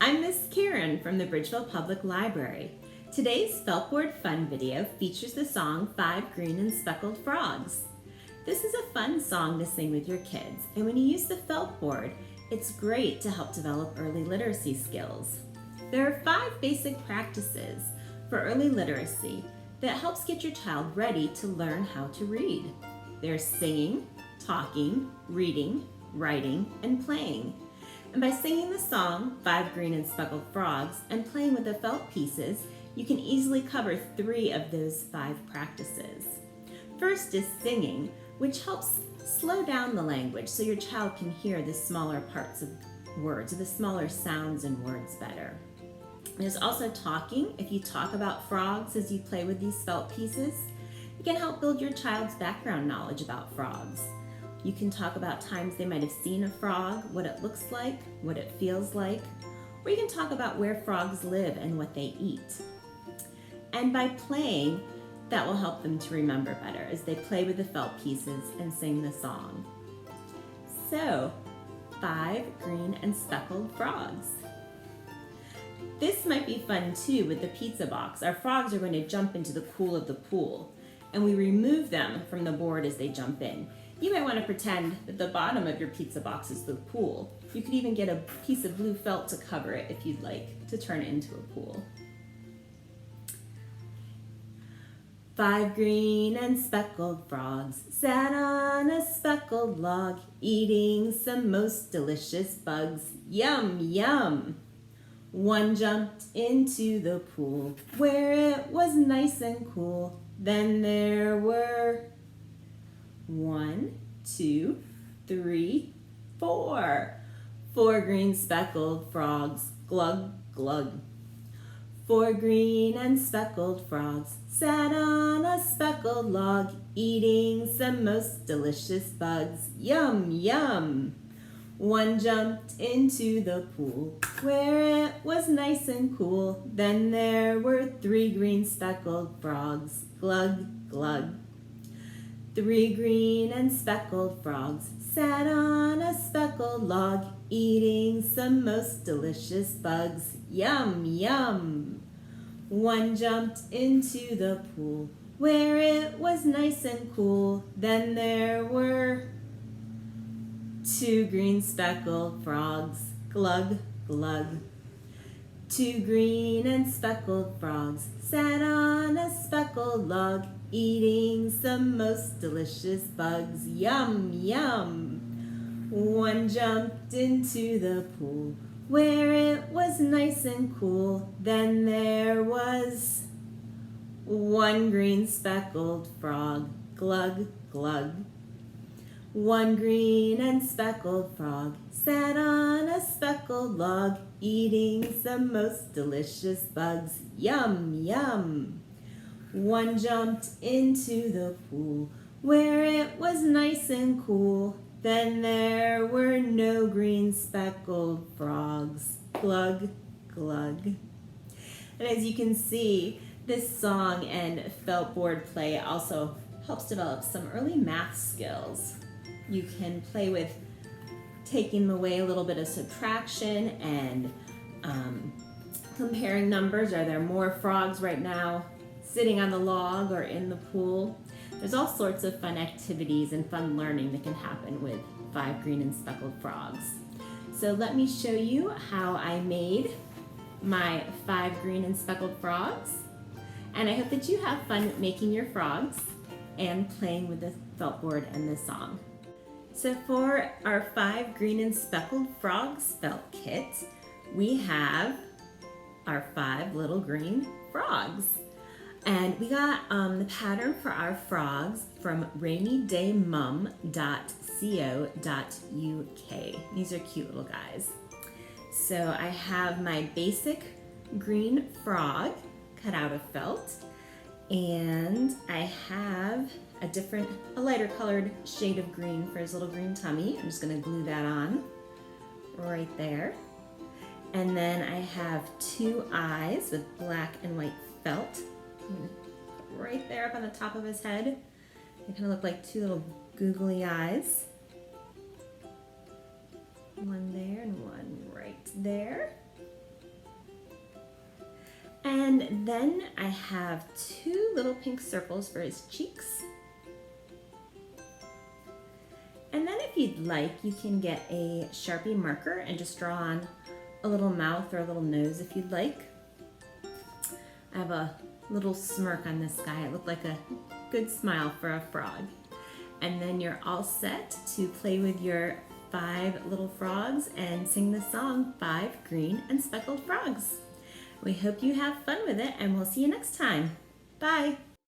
I'm Miss Karen from the Bridgeville Public Library. Today's Feltboard Fun video features the song 5 Green and Speckled Frogs. This is a fun song to sing with your kids, and when you use the Feltboard, it's great to help develop early literacy skills. There are 5 basic practices for early literacy that helps get your child ready to learn how to read. There's singing, talking, reading, writing, and playing. And by singing the song, 5 Green and Speckled Frogs, and playing with the felt pieces, you can easily cover 3 of those 5 practices. First is singing, which helps slow down the language so your child can hear the smaller parts of words, or the smaller sounds and words better. There's also talking. If you talk about frogs as you play with these felt pieces, it can help build your child's background knowledge about frogs. You can talk about times they might have seen a frog, what it looks like, what it feels like, or you can talk about where frogs live and what they eat. And by playing, that will help them to remember better as they play with the felt pieces and sing the song. So, 5 green and speckled frogs. This might be fun too with the pizza box. Our frogs are going to jump into the cool of the pool, and we remove them from the board as they jump in. You might want to pretend that the bottom of your pizza box is the pool. You could even get a piece of blue felt to cover it if you'd like to turn it into a pool. 5 green and speckled frogs sat on a speckled log, eating some most delicious bugs. Yum, yum! One jumped into the pool where it was nice and cool. Then there were 1, 2, 3, 4. 4 green speckled frogs, glug, glug. 4 green and speckled frogs sat on a speckled log, eating some most delicious bugs. Yum, yum! One jumped into the pool where it was nice and cool. Then there were 3 green speckled frogs, glug, glug. 3 green and speckled frogs sat on a speckled log, eating some most delicious bugs. Yum, yum! One jumped into the pool where it was nice and cool. Then there were 2 green speckled frogs, glug, glug. 2 green and speckled frogs sat on a speckled log, eating some most delicious bugs. Yum, yum! One jumped into the pool where it was nice and cool. Then there was 1 green speckled frog, glug, glug. 1 green and speckled frog sat on a speckled log, eating some most delicious bugs. Yum, yum! One jumped into the pool where it was nice and cool. Then there were no green speckled frogs. Glug, glug. And as you can see, this song and feltboard play also helps develop some early math skills. You can play with taking away a little bit of subtraction and comparing numbers. Are there more frogs right now sitting on the log or in the pool? There's all sorts of fun activities and fun learning that can happen with 5 green and speckled frogs. So let me show you how I made my 5 green and speckled frogs. And I hope that you have fun making your frogs and playing with the feltboard and the song. So for our 5 green and speckled frogs felt kit, we have our 5 little green frogs. And we got the pattern for our frogs from rainydaymum.co.uk. These are cute little guys. So I have my basic green frog cut out of felt, and I have a lighter colored shade of green for his little green tummy. I'm just gonna glue that on right there. And then I have 2 eyes with black and white felt right there up on the top of his head. They kind of look like 2 little googly eyes. One there and one right there. And then I have 2 little pink circles for his cheeks. And then if you'd like, you can get a Sharpie marker and just draw on a little mouth or a little nose if you'd like. I have a little smirk on this guy. It looked like a good smile for a frog. And then you're all set to play with your 5 little frogs and sing the song 5 Green and Speckled Frogs. We hope you have fun with it, and we'll see you next time. Bye.